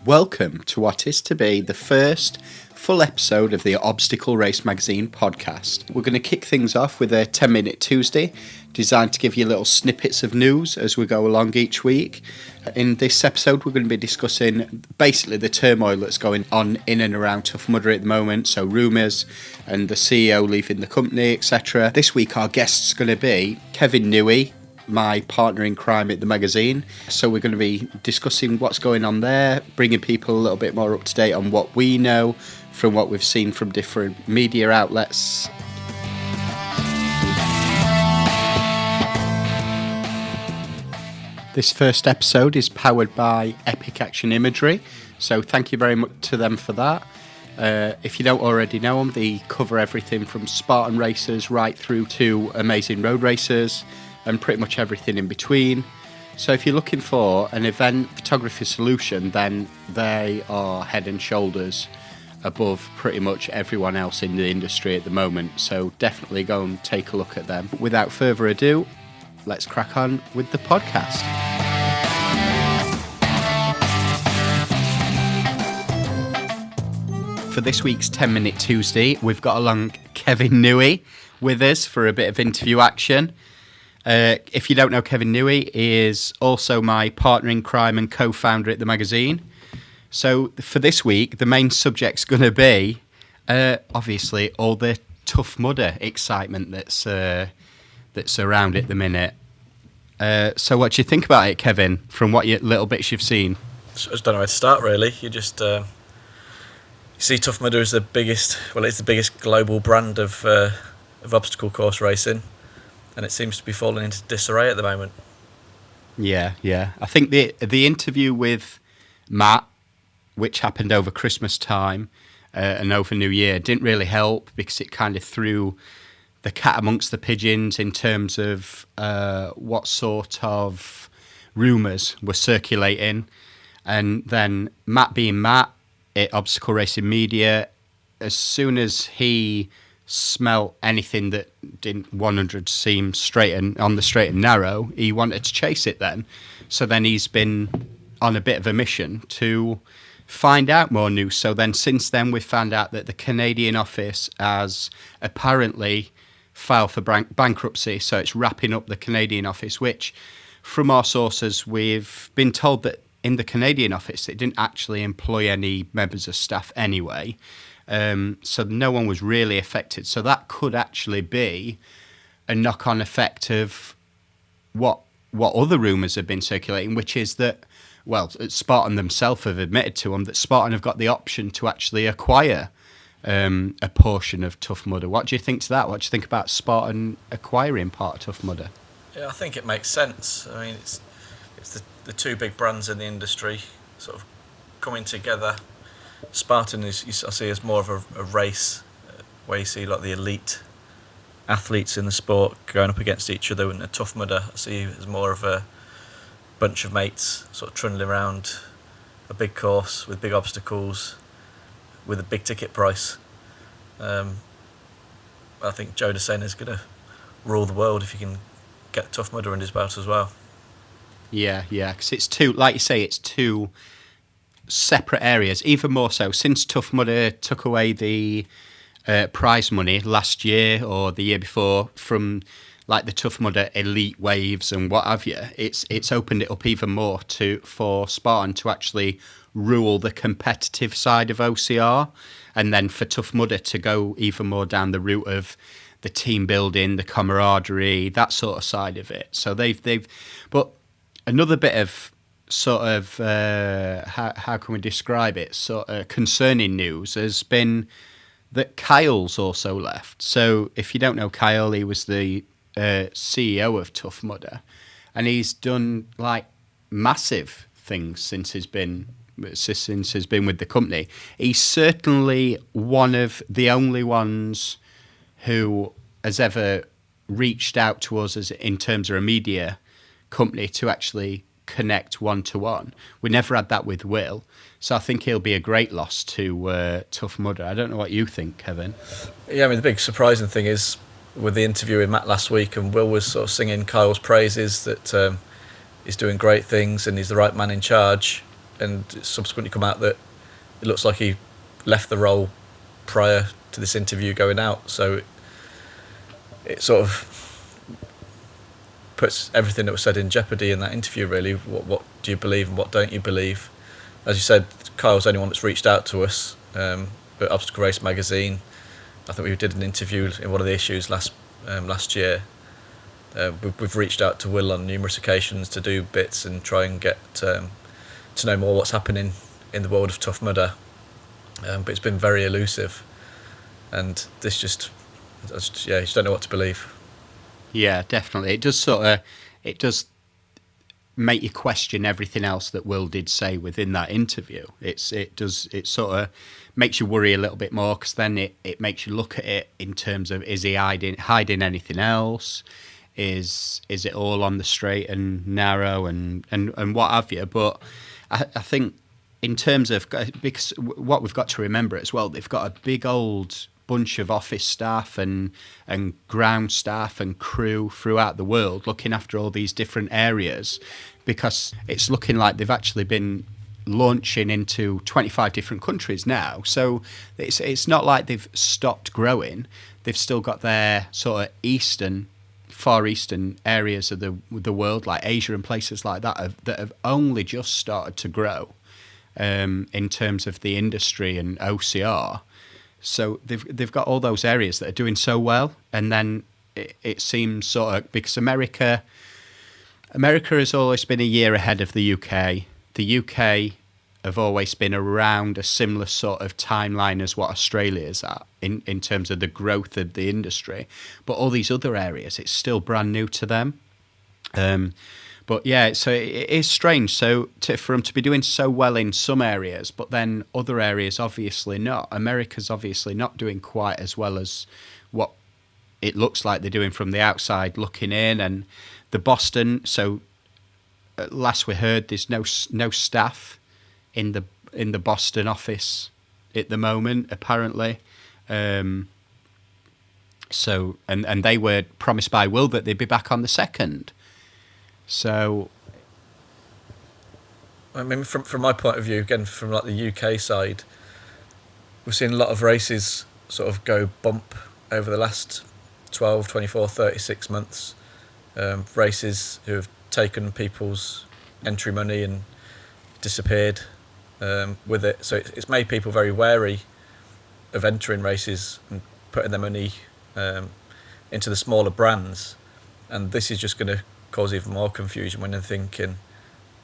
Welcome to what is to be the first full episode of the Obstacle Race Magazine podcast. We're going to kick things off with a 10-minute Tuesday designed to give you little snippets of news as we go along each week. In this episode, we're going to be discussing basically the turmoil that's going on in and around Tough Mudder at the moment, so rumours and the CEO leaving the company, etc. This week, our guest's going to be Kevin Newey, my partner in crime at the magazine. So we're going to be discussing what's going on there, bringing people a little bit more up to date on what we know from what we've seen from different media outlets. This first episode is powered by Epic Action Imagery, so thank you very much to them for that. If you don't already know them, they cover everything from Spartan races right through to amazing road races and pretty much everything in between. So if you're looking for an event photography solution, then they are head and shoulders above pretty much everyone else in the industry at the moment. So definitely go and take a look at them. Without further ado, let's crack on with the podcast. For this week's 10-minute Tuesday, we've got along Kevin Newey with us for a bit of interview action. If you don't know, Kevin Newey is also my partner in crime and co-founder at the magazine. So for this week, the main subject's going to be, obviously, all the Tough Mudder excitement that's around at the minute. So what do you think about it, Kevin, from what little bits you've seen? I just don't know where to start, really. You just you see Tough Mudder as it's the biggest global brand of obstacle course racing. And it seems to be falling into disarray at the moment. Yeah. I think the interview with Matt, which happened over Christmas time and over New Year, didn't really help because it kind of threw the cat amongst the pigeons in terms of what sort of rumours were circulating. And then Matt being Matt at Obstacle Racing Media, as soon as he smelt anything that didn't 100 seem on the straight and narrow, he wanted to chase it then. So then he's been on a bit of a mission to find out more news. So then since then we've found out that the Canadian office has apparently filed for bankruptcy. So it's wrapping up the Canadian office, which from our sources we've been told that in the Canadian office it didn't actually employ any members of staff anyway. So no one was really affected. So that could actually be a knock-on effect of what other rumours have been circulating, which is that, well, Spartan themselves have admitted to them that Spartan have got the option to actually acquire a portion of Tough Mudder. What do you think to that? What do you think about Spartan acquiring part of Tough Mudder? Yeah, I think it makes sense. I mean, it's the two big brands in the industry sort of coming together. Spartan I see as more of a race where you see like the elite athletes in the sport going up against each other, and a Tough Mudder I see as more of a bunch of mates sort of trundling around a big course with big obstacles with a big ticket price. I think Joe DeSena is going to rule the world if he can get Tough Mudder in his belt as well. Yeah, because it's two, like you say, it's two separate areas, even more so since Tough Mudder took away the prize money last year or the year before from like the Tough Mudder elite waves and what have you. It's opened it up even more for Spartan to actually rule the competitive side of OCR, and then for Tough Mudder to go even more down the route of the team building, the camaraderie, that sort of side of it. So they've but another bit of sort of how can we describe it, sort of concerning news has been that Kyle's also left. So if you don't know Kyle, he was the CEO of Tough Mudder, and he's done like massive things since he's been with the company. He's certainly one of the only ones who has ever reached out to us as in terms of a media company to actually connect one-to-one. We never had that with Will, so I think he'll be a great loss to Tough Mudder. I don't know what you think, Kevin. Yeah, I mean, the big surprising thing is with the interview with Matt last week, and Will was sort of singing Kyle's praises that he's doing great things and he's the right man in charge. and it's subsequently come out that it looks like he left the role prior to this interview going out. So it sort of puts everything that was said in jeopardy in that interview, really. What do you believe and what don't you believe? As you said, Kyle's the only one that's reached out to us, but Obstacle Race Magazine, I think we did an interview in one of the issues last year. We've reached out to Will on numerous occasions to do bits and try and get to know more what's happening in the world of Tough Mudder, but it's been very elusive, and this you just don't know what to believe. Yeah, definitely. It does make you question everything else that Will did say within that interview. It sort of makes you worry a little bit more, because then it makes you look at it in terms of, is he hiding anything else? Is it all on the straight and narrow and what have you? But I think in terms of, because what we've got to remember as well, they've got a big old bunch of office staff and ground staff and crew throughout the world looking after all these different areas, because it's looking like they've actually been launching into 25 different countries now. So it's not like they've stopped growing. They've still got their sort of far eastern areas of the world, like Asia and places like that have only just started to grow in terms of the industry and OCR. So they've got all those areas that are doing so well, and then it seems sort of, because America has always been a year ahead of the UK. The UK have always been around a similar sort of timeline as what Australia's at in terms of the growth of the industry. But all these other areas, it's still brand new to them. But yeah, so it is strange. So for them to be doing so well in some areas, but then other areas obviously not. America's obviously not doing quite as well as what it looks like they're doing from the outside looking in. And the Boston, so last we heard, there's no staff in the Boston office at the moment, apparently. So and they were promised by Will that they'd be back on the 2nd. So, I mean, from my point of view, again, from like the UK side, we've seen a lot of races sort of go bump over the last 12, 24, 36 months. Races who have taken people's entry money and disappeared with it. So it's made people very wary of entering races and putting their money into the smaller brands. And this is just going to cause even more confusion when they're thinking,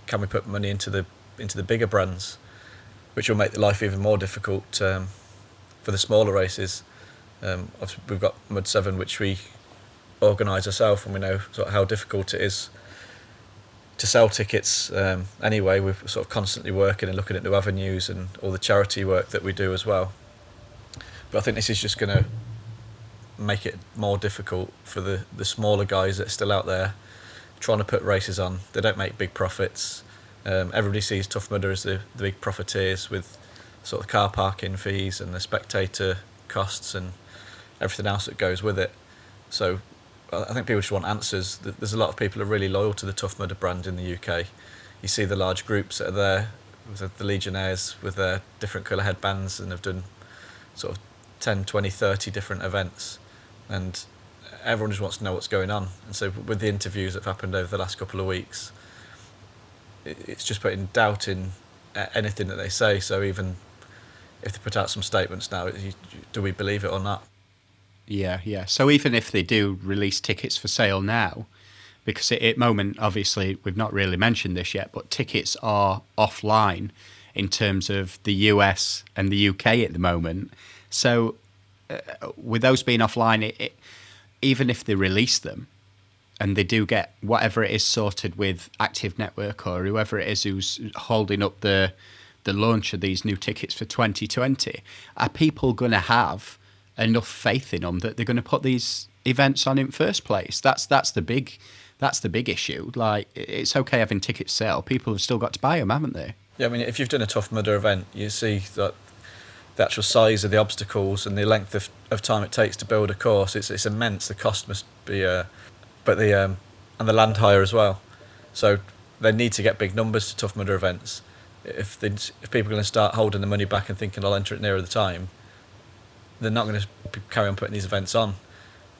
can we put money into the bigger brands, which will make the life even more difficult for the smaller races. We've got Mud 7, which we organise ourselves, and we know sort of how difficult it is to sell tickets. Anyway, we're sort of constantly working and looking at new avenues and all the charity work that we do as well. But I think this is just going to make it more difficult for the smaller guys that are still out there trying to put races on. They don't make big profits. Everybody sees Tough Mudder as the big profiteers with sort of car parking fees and the spectator costs and everything else that goes with it. So I think people just want answers. There's a lot of people who are really loyal to the Tough Mudder brand in the UK. You see the large groups that are there, with the Legionnaires with their different colour headbands, and have done sort of 10, 20, 30 different events. And everyone just wants to know what's going on. And so with the interviews that have happened over the last couple of weeks, it's just putting doubt in anything that they say. So even if they put out some statements now, do we believe it or not? Yeah. So even if they do release tickets for sale now, because at the moment, obviously, we've not really mentioned this yet, but tickets are offline in terms of the US and the UK at the moment. So with those being offline, even if they release them and they do get whatever it is sorted with Active Network or whoever it is who's holding up the launch of these new tickets for 2020, are people going to have enough faith in them that they're going to put these events on in first place? That's the big issue. Like, it's okay having tickets sell. People have still got to buy them, haven't they? Yeah, I mean, if you've done a Tough Mudder event, you see that the actual size of the obstacles and the length of time it takes to build a course, it's immense. The cost must be, and the land hire as well. So they need to get big numbers to Tough Mudder events. if people are going to start holding the money back and thinking I'll enter it nearer the time, they're not going to carry on putting these events on.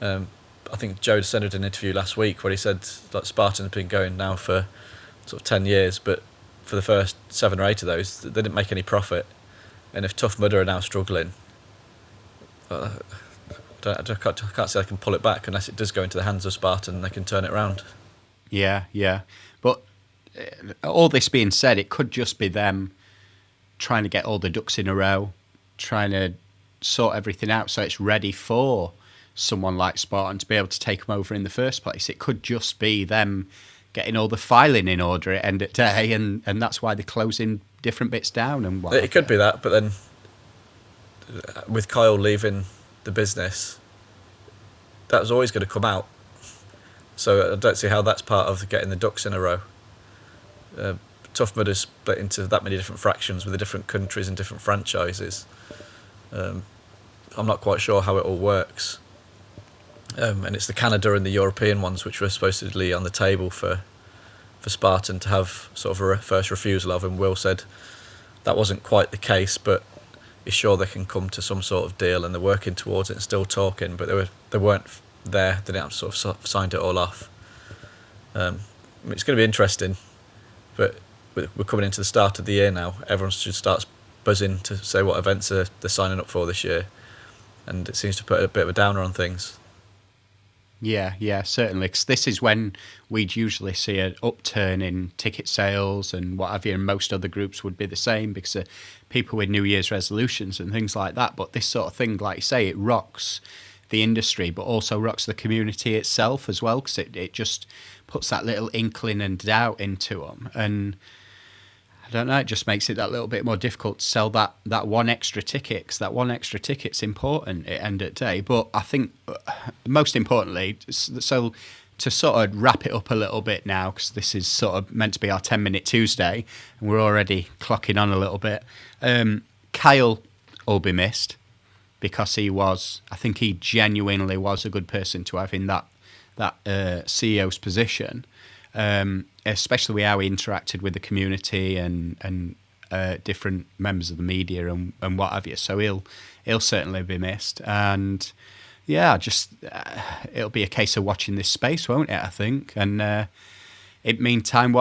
I think Joe Descender did an interview last week where he said like Spartan's been going now for sort of 10 years, but for the first 7 or 8 of those, they didn't make any profit. And if Tough Mudder are now struggling, I can't say I can pull it back unless it does go into the hands of Spartan and they can turn it around. Yeah, yeah. But all this being said, it could just be them trying to get all the ducks in a row, trying to sort everything out so it's ready for someone like Spartan to be able to take them over in the first place. It could just be them getting all the filing in order at end of day, and that's why they're closing different bits down and whatever. It could be that, but then with Kyle leaving the business, that was always going to come out. So I don't see how that's part of getting the ducks in a row. Tough Mudder's split into that many different fractions with the different countries and different franchises. I'm not quite sure how it all works. And it's the Canada and the European ones which were supposedly on the table for Spartan to have sort of a first refusal of, and Will said that wasn't quite the case, but he's sure they can come to some sort of deal, and they're working towards it and still talking, but they weren't there. They didn't have to sort of signed it all off. It's going to be interesting, but we're coming into the start of the year now. Everyone should start buzzing to say what events they're signing up for this year, and it seems to put a bit of a downer on things. Yeah, certainly. 'Cause this is when we'd usually see an upturn in ticket sales and what have you, and most other groups would be the same because of people with New Year's resolutions and things like that. But this sort of thing, like you say, it rocks the industry, but also rocks the community itself as well, because it just puts that little inkling and doubt into them. And I don't know, it just makes it that little bit more difficult to sell that one extra ticket, because that one extra ticket's important at end of the day. But I think most importantly, so to sort of wrap it up a little bit now, because this is sort of meant to be our 10-minute Tuesday, and we're already clocking on a little bit. Kyle will be missed, because I think he genuinely was a good person to have in that CEO's position. Especially with how he interacted with the community and different members of the media and what have you. So he'll certainly be missed. And yeah, just it'll be a case of watching this space, won't it? I think. And in the meantime,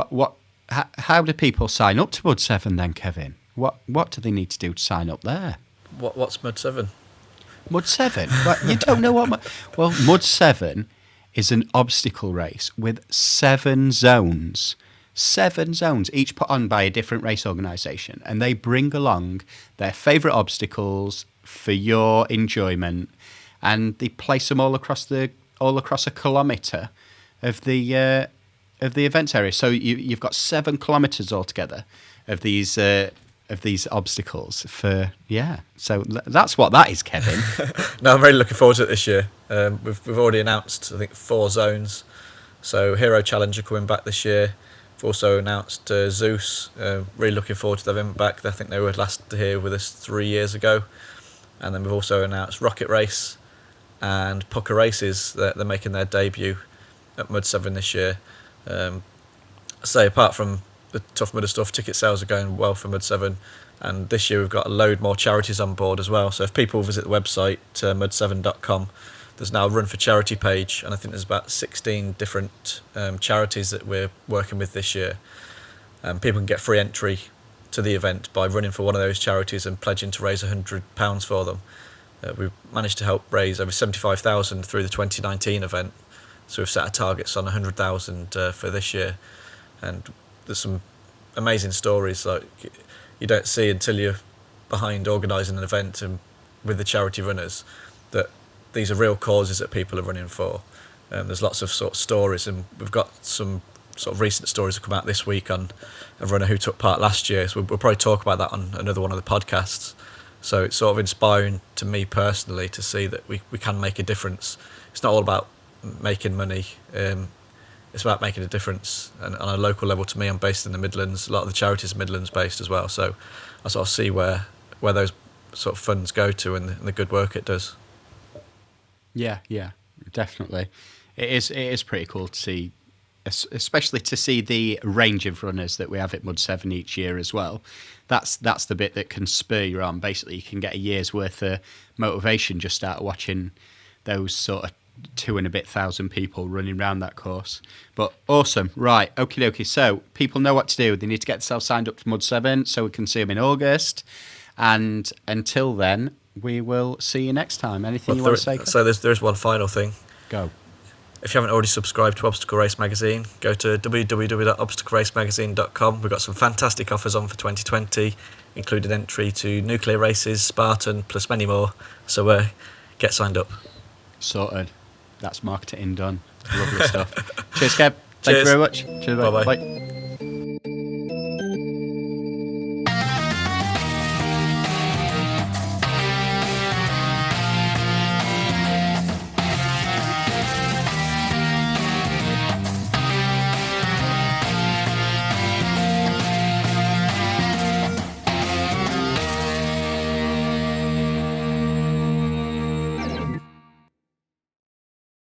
how do people sign up to Mud 7 then, Kevin? What do they need to do to sign up there? What's Mud 7? Mud 7? You don't know what? Well, Mud 7 is an obstacle race with 7 zones. 7 zones, each put on by a different race organisation, and they bring along their favourite obstacles for your enjoyment, and they place them all across a kilometre of the events area. So you've got 7 kilometres altogether of these obstacles for So that's what that is, Kevin. No, I'm really looking forward to it this year. We've already announced, I think, 4 zones. So Hero Challenger coming back this year. We've also announced Zeus. Really looking forward to them back. I think they were last here with us 3 years ago. And then we've also announced Rocket Race and Pucker Races. They're making their debut at Mud 7 this year. So apart from the Tough Mudder stuff, ticket sales are going well for Mud 7, and this year we've got a load more charities on board as well. So if people visit the website mud7.com, there's now a Run for Charity page, and I think there's about 16 different charities that we're working with this year. People can get free entry to the event by running for one of those charities and pledging to raise £100 for them. We've managed to help raise over 75,000 through the 2019 event, so we've set our targets on 100,000 for this year. And there's some amazing stories like you don't see until you're behind organising an event and with the charity runners, that these are real causes that people are running for. There's lots of sort of stories, and we've got some sort of recent stories that come out this week on a runner who took part last year, so we'll probably talk about that on another one of the podcasts. So it's sort of inspiring to me personally to see that we can make a difference. It's not all about making money. It's about making a difference, and on a local level. To me, I'm based in the Midlands. A lot of the charities are Midlands based as well, so I sort of see where those sort of funds go to and the good work it does. Yeah, definitely. It is pretty cool to see especially to see the range of runners that we have at Mud 7 each year as well. That's the bit that can spur you on. Basically, you can get a year's worth of motivation just out of watching those sort of 2,000 people running around that course. But awesome. Right, okie dokie. So people know what to do. They need to get themselves signed up for Mud 7 so we can see them in August. And until then, we will see you next time. Anything you want to say? So there's one final thing. Go. If you haven't already subscribed to Obstacle Race Magazine, go to www.obstacleracemagazine.com. We've got some fantastic offers on for 2020, including entry to nuclear races, Spartan, plus many more. So get signed up. Sorted. That's marketing done. Lovely stuff. Cheers, Kev. Thank you very much. Cheers. Bye-bye. Bye.